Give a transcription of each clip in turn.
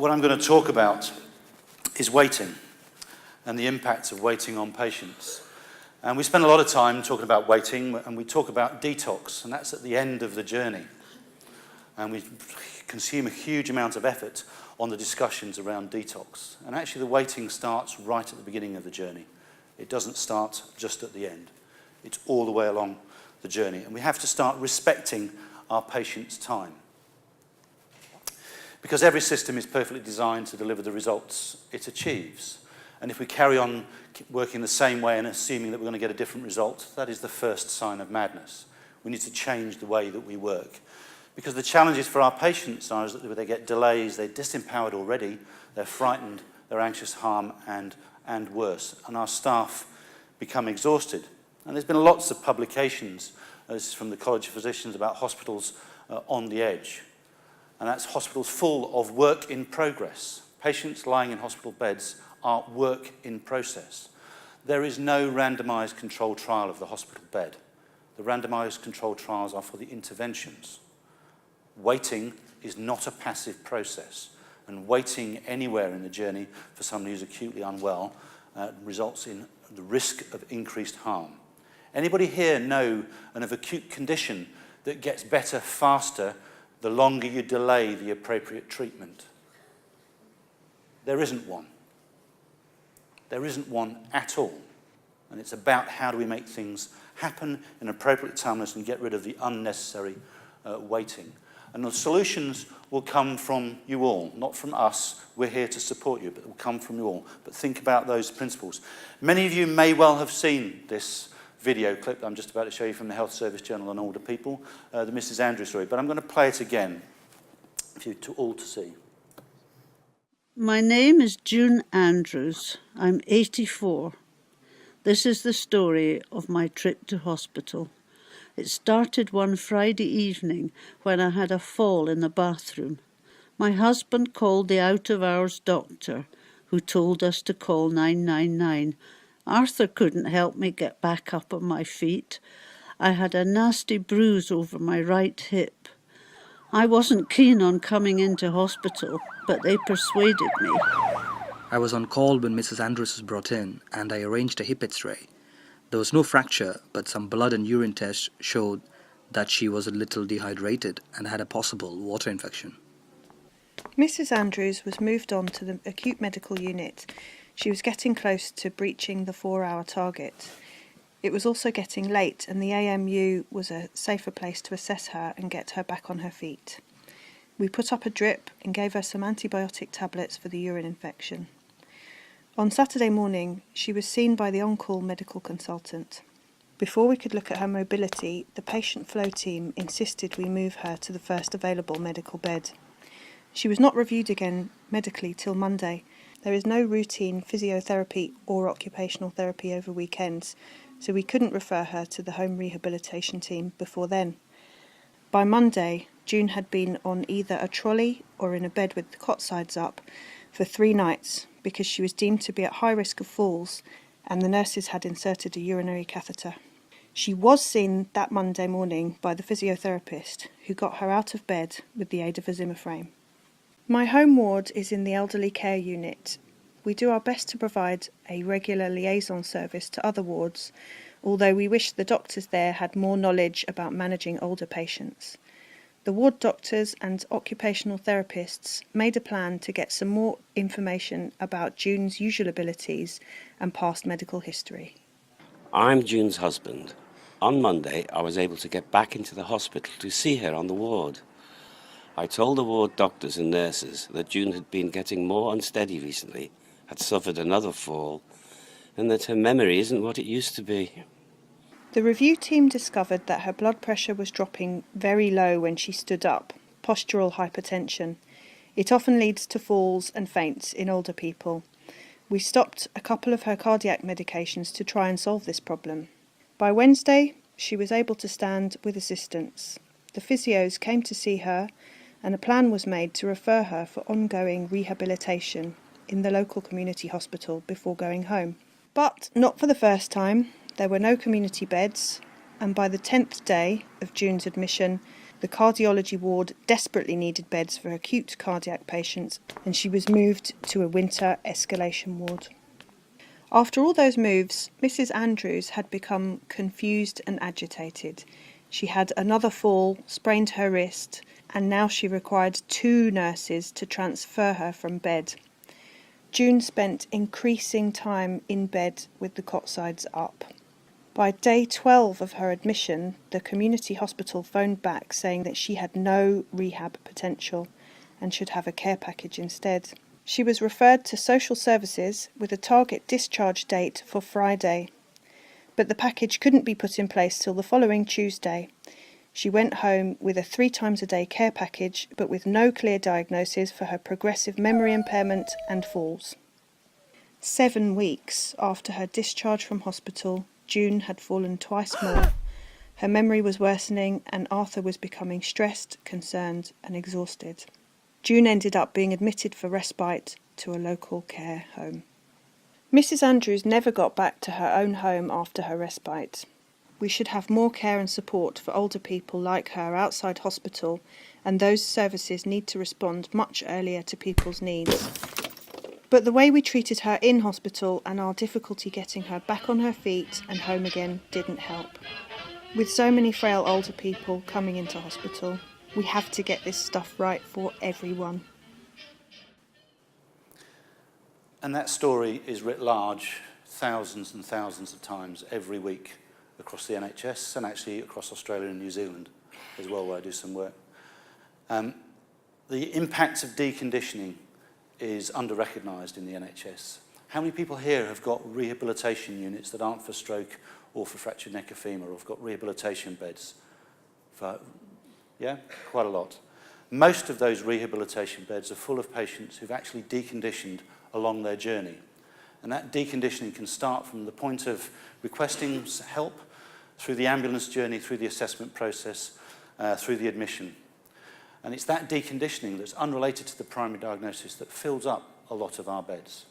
What I'm going to talk about is waiting and the impacts of waiting on patients. And we spend a lot of time talking about waiting, and we talk about detox, and that's at the end of the journey. And we consume a huge amount of effort on the discussions around detox. And actually the waiting starts right at the beginning of the journey. It doesn't start just at the end. It's all the way along the journey. And we have to start respecting our patients' time. Because every system is perfectly designed to deliver the results it achieves. And if we carry on working the same way and assuming that we're going to get a different result, that is the first sign of madness. We need to change the way that we work. Because the challenges for our patients are that they get delays, they're disempowered already, they're frightened, they're anxious, harm, and worse. And our staff become exhausted. And there's been lots of publications, this is from the College of Physicians, about hospitals on the edge. And that's hospitals full of work in progress. Patients lying in hospital beds are work in process. There is no randomised controlled trial of the hospital bed. The randomised controlled trials are for the interventions. Waiting is not a passive process, and waiting anywhere in the journey for somebody who's acutely unwell results in the risk of increased harm. Anybody here know of acute condition that gets better faster the longer you delay the appropriate treatment? There isn't one. There isn't one at all. And it's about how do we make things happen in appropriate timeless and get rid of the unnecessary waiting. And the solutions will come from you all, not from us. We're here to support you, but it will come from you all. But think about those principles. Many of you may well have seen this video clip that I'm just about to show you from the Health Service Journal on Older People, the Mrs. Andrews story. But I'm going to play it again for you all to see. My name is June Andrews. I'm 84. This is the story of my trip to hospital. It started one Friday evening when I had a fall in the bathroom. My husband called the out-of-hours doctor, who told us to call 999. Arthur couldn't help me get back up on my feet. I had a nasty bruise over my right hip. I wasn't keen on coming into hospital, but they persuaded me. I was on call when Mrs. Andrews was brought in, and I arranged a hip X-ray. There was no fracture, but some blood and urine tests showed that she was a little dehydrated and had a possible water infection. Mrs. Andrews was moved on to the acute medical unit. She was getting close to breaching the 4-hour target. It was also getting late, and the AMU was a safer place to assess her and get her back on her feet. We put up a drip and gave her some antibiotic tablets for the urine infection. On Saturday morning, she was seen by the on-call medical consultant. Before we could look at her mobility, the patient flow team insisted we move her to the first available medical bed. She was not reviewed again medically till Monday. There is no routine physiotherapy or occupational therapy over weekends, so we couldn't refer her to the home rehabilitation team before then. By Monday, June had been on either a trolley or in a bed with the cot sides up for 3 nights because she was deemed to be at high risk of falls, and the nurses had inserted a urinary catheter. She was seen that Monday morning by the physiotherapist, who got her out of bed with the aid of a Zimmer frame. My home ward is in the elderly care unit. We do our best to provide a regular liaison service to other wards, although we wish the doctors there had more knowledge about managing older patients. The ward doctors and occupational therapists made a plan to get some more information about June's usual abilities and past medical history. I'm June's husband. On Monday, I was able to get back into the hospital to see her on the ward. I told the ward doctors and nurses that June had been getting more unsteady recently, had suffered another fall, and that her memory isn't what it used to be. The review team discovered that her blood pressure was dropping very low when she stood up, postural hypertension. It often leads to falls and faints in older people. We stopped a couple of her cardiac medications to try and solve this problem. By Wednesday, she was able to stand with assistance. The physios came to see her, and a plan was made to refer her for ongoing rehabilitation in the local community hospital before going home. But not for the first time. There were no community beds, and by the 10th day of June's admission, The cardiology ward desperately needed beds for acute cardiac patients, and she was moved to a winter escalation ward. After all those moves, Mrs. Andrews had become confused and agitated. She had another fall, sprained her wrist, and now she required 2 nurses to transfer her from bed. June spent increasing time in bed with the cot sides up. By day 12 of her admission, the community hospital phoned back saying that she had no rehab potential and should have a care package instead. She was referred to social services with a target discharge date for Friday, but the package couldn't be put in place till the following Tuesday. She went home with a 3 times a day care package, but with no clear diagnosis for her progressive memory impairment and falls. 7 weeks after her discharge from hospital, June had fallen twice more. Her memory was worsening and Arthur was becoming stressed, concerned and exhausted. June ended up being admitted for respite to a local care home. Mrs. Andrews never got back to her own home after her respite. We should have more care and support for older people like her outside hospital, and those services need to respond much earlier to people's needs. But the way we treated her in hospital and our difficulty getting her back on her feet and home again didn't help. With so many frail older people coming into hospital, we have to get this stuff right for everyone. And that story is writ large thousands and thousands of times every week across the NHS and actually across Australia and New Zealand as well, where I do some work. The impact of deconditioning is under-recognised in the NHS. How many people here have got rehabilitation units that aren't for stroke or for fractured neck or femur, or have got rehabilitation beds? Yeah, quite a lot. Most of those rehabilitation beds are full of patients who've actually deconditioned along their journey. And that deconditioning can start from the point of requesting help, through the ambulance journey, through the assessment process, through the admission. And it's that deconditioning that's unrelated to the primary diagnosis that fills up a lot of our beds.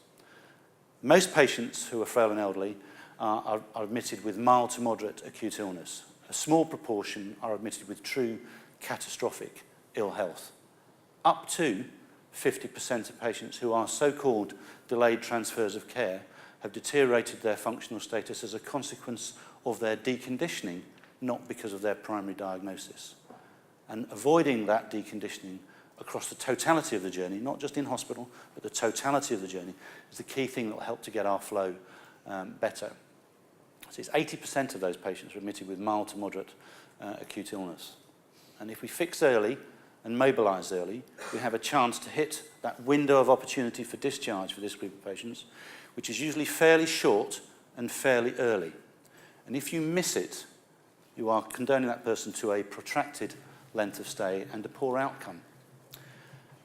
Most patients who are frail and elderly are admitted with mild to moderate acute illness. A small proportion are admitted with true catastrophic ill health. Up to 50% of patients who are so-called delayed transfers of care have deteriorated their functional status as a consequence of their deconditioning, not because of their primary diagnosis. And avoiding that deconditioning across the totality of the journey, not just in hospital, but the totality of the journey, is the key thing that will help to get our flow better. So it's 80% of those patients are admitted with mild to moderate acute illness. And if we fix early and mobilise early, we have a chance to hit that window of opportunity for discharge for this group of patients, which is usually fairly short and fairly early. And if you miss it, you are condoning that person to a protracted length of stay and a poor outcome.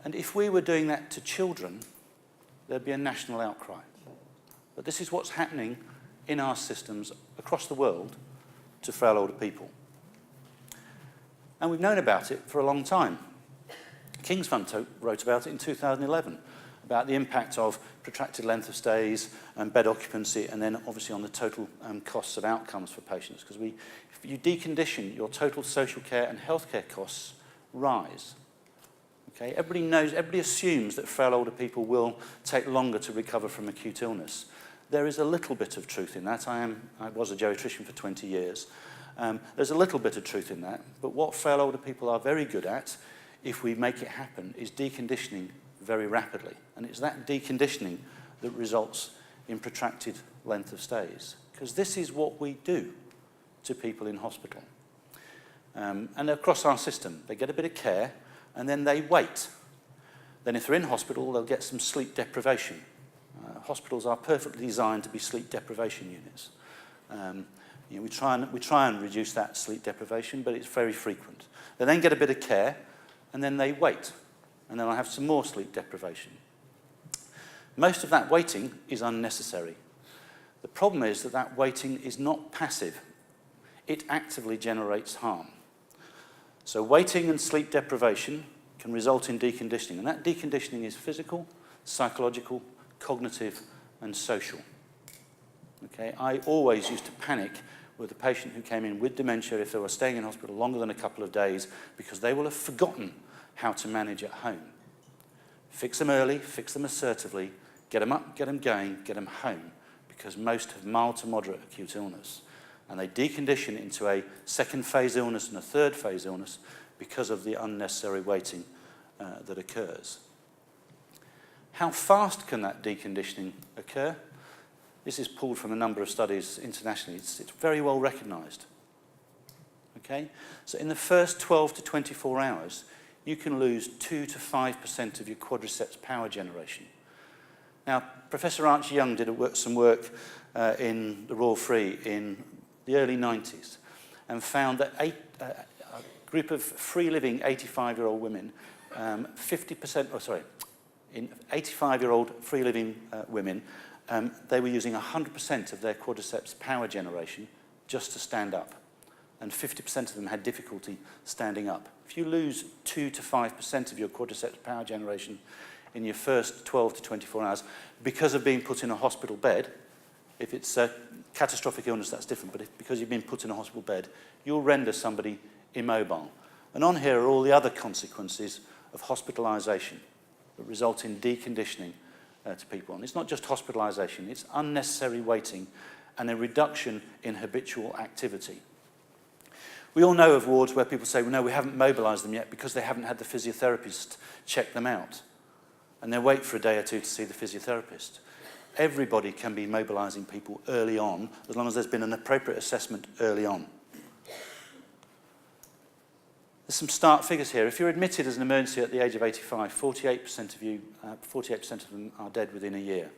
And if we were doing that to children, there'd be a national outcry. But this is what's happening in our systems across the world to frail older people. And we've known about it for a long time. King's Fund wrote about it in 2011, about the impact of protracted length of stays and bed occupancy, and then obviously on the total costs of outcomes for patients. Because if you decondition, your total social care and healthcare costs rise. Okay? Everybody knows, everybody assumes that frail older people will take longer to recover from acute illness. There is a little bit of truth in that. I was a geriatrician for 20 years. There's a little bit of truth in that, but what frail older people are very good at, if we make it happen, is deconditioning very rapidly. And it's that deconditioning that results in protracted length of stays. Because this is what we do to people in hospital. And across our system, they get a bit of care, and then they wait. Then if they're in hospital, they'll get some sleep deprivation. Hospitals are perfectly designed to be sleep deprivation units. We try and reduce that sleep deprivation, but it's very frequent. They then get a bit of care, and then they wait. And then I have some more sleep deprivation. Most of that waiting is unnecessary. The problem is that that waiting is not passive. It actively generates harm. So waiting and sleep deprivation can result in deconditioning. And that deconditioning is physical, psychological, cognitive, and social. Okay? I always used to panic were the patient who came in with dementia if they were staying in hospital longer than a couple of days, because they will have forgotten how to manage at home. Fix them early, fix them assertively, get them up, get them going, get them home, because most have mild to moderate acute illness. And they decondition into a second phase illness and a third phase illness because of the unnecessary waiting that occurs. How fast can that deconditioning occur? This is pulled from a number of studies internationally. It's very well recognised. Okay? So in the first 12 to 24 hours, you can lose 2 to 5% of your quadriceps power generation. Now, Professor Archie Young did some work in the Royal Free in the early 90s and found that a group of free-living 85-year-old women, in 85-year-old free-living women, they were using 100% of their quadriceps power generation just to stand up. And 50% of them had difficulty standing up. If you lose 2 to 5% of your quadriceps power generation in your first 12 to 24 hours because of being put in a hospital bed, if it's a catastrophic illness, that's different, but because you've been put in a hospital bed, you'll render somebody immobile. And on here are all the other consequences of hospitalisation that result in deconditioning to people. And it's not just hospitalisation, it's unnecessary waiting and a reduction in habitual activity. We all know of wards where people say, well, no, we haven't mobilised them yet because they haven't had the physiotherapist check them out. And they wait for a day or two to see the physiotherapist. Everybody can be mobilising people early on, as long as there's been an appropriate assessment early on. There's some start figures here. If you're admitted as an emergency at the age of 85, 48% of them are dead within a year.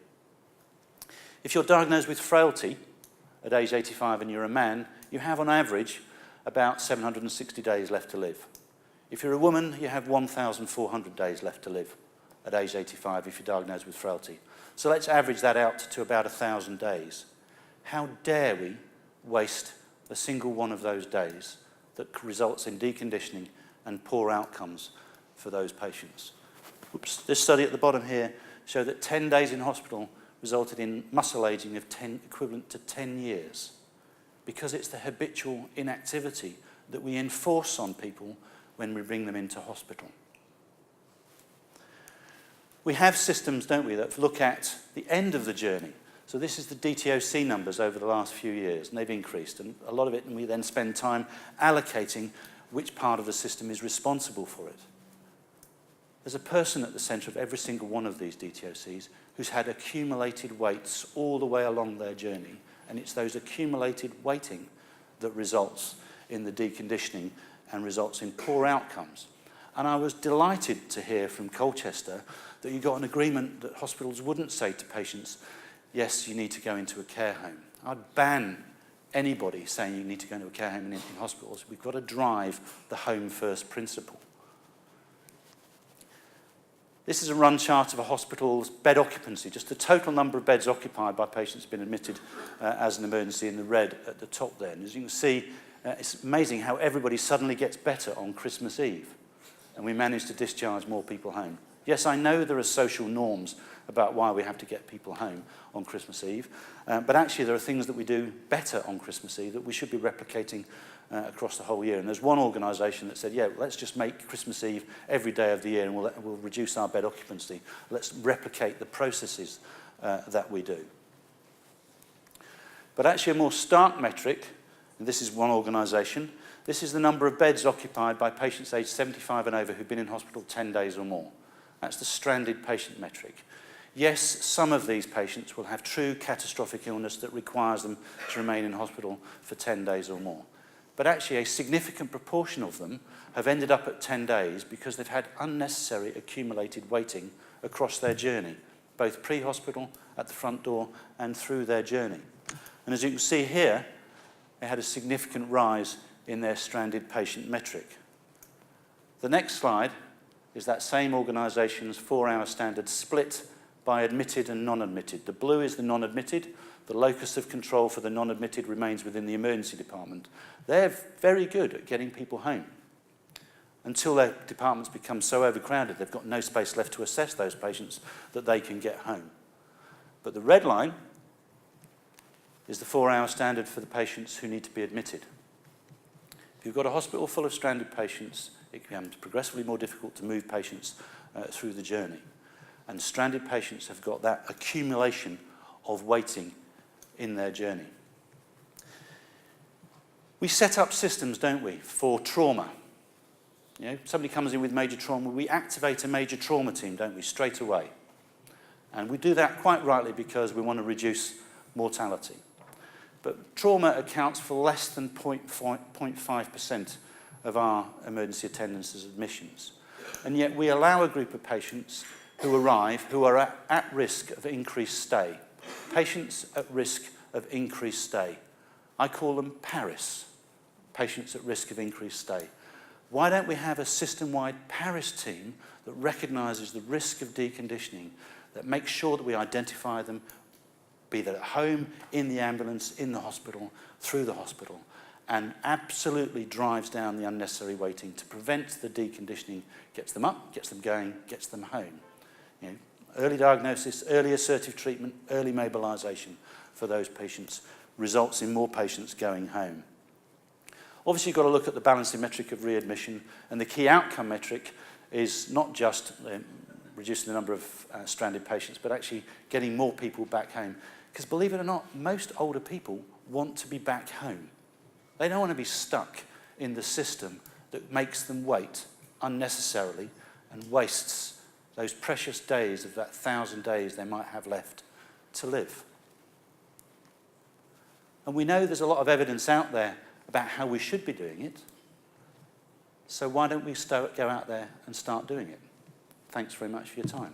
If you're diagnosed with frailty at age 85 and you're a man, you have on average about 760 days left to live. If you're a woman, you have 1,400 days left to live at age 85 if you're diagnosed with frailty. So let's average that out to about 1,000 days. How dare we waste a single one of those days that results in deconditioning and poor outcomes for those patients? Oops. This study at the bottom here showed that 10 days in hospital resulted in muscle aging of equivalent to 10 years. Because it's the habitual inactivity that we enforce on people when we bring them into hospital. We have systems, don't we, that look at the end of the journey. So this is the DTOC numbers over the last few years, and they've increased. And a lot of it, and we then spend time allocating which part of the system is responsible for it. There's a person at the centre of every single one of these DTOCs who's had accumulated weights all the way along their journey. And it's those accumulated waiting that results in the deconditioning and results in poor outcomes. And I was delighted to hear from Colchester that you got an agreement that hospitals wouldn't say to patients, yes, you need to go into a care home. I'd ban anybody saying you need to go into a care home in hospitals. We've got to drive the home first principle. This is a run chart of a hospital's bed occupancy, just the total number of beds occupied by patients who've been admitted as an emergency in the red at the top there. And as you can see, it's amazing how everybody suddenly gets better on Christmas Eve, and we manage to discharge more people home. Yes, I know there are social norms about why we have to get people home on Christmas Eve, but actually there are things that we do better on Christmas Eve that we should be replicating across the whole year. And there's one organisation that said, yeah, let's just make Christmas Eve every day of the year and we'll reduce our bed occupancy. Let's replicate the processes that we do. But actually a more stark metric, and this is one organisation, this is the number of beds occupied by patients aged 75 and over who've been in hospital 10 days or more. That's the stranded patient metric. Yes, some of these patients will have true catastrophic illness that requires them to remain in hospital for 10 days or more. But actually a significant proportion of them have ended up at 10 days because they've had unnecessary accumulated waiting across their journey, both pre-hospital, at the front door, and through their journey. And as you can see here, they had a significant rise in their stranded patient metric. The next slide is that same organisation's 4-hour standard split by admitted and non-admitted. The blue is the non-admitted. The locus of control for the non-admitted remains within the emergency department. They're very good at getting people home until their departments become so overcrowded they've got no space left to assess those patients that they can get home. But the red line is the 4-hour standard for the patients who need to be admitted. If you've got a hospital full of stranded patients, it becomes progressively more difficult to move patients through the journey. And stranded patients have got that accumulation of waiting in their journey. We set up systems, don't we, for trauma. You know, somebody comes in with major trauma, we activate a major trauma team, don't we, straight away. And we do that quite rightly because we want to reduce mortality. But trauma accounts for less than 0.5% of our emergency attendances admissions. And yet we allow a group of patients who arrive who are at risk of increased stay. Patients at risk of increased stay. I call them PARIS, patients at risk of increased stay. Why don't we have a system-wide PARIS team that recognises the risk of deconditioning, that makes sure that we identify them, be that at home, in the ambulance, in the hospital, through the hospital, and absolutely drives down the unnecessary waiting to prevent the deconditioning, gets them up, gets them going, gets them home. You know, early diagnosis, early assertive treatment, early mobilisation for those patients results in more patients going home. Obviously, you've got to look at the balancing metric of readmission, and the key outcome metric is not just reducing the number of stranded patients, but actually getting more people back home. Because believe it or not, most older people want to be back home. They don't want to be stuck in the system that makes them wait unnecessarily and wastes those precious days of that 1,000 days they might have left to live. And we know there's a lot of evidence out there about how we should be doing it. So why don't we go out there and start doing it? Thanks very much for your time.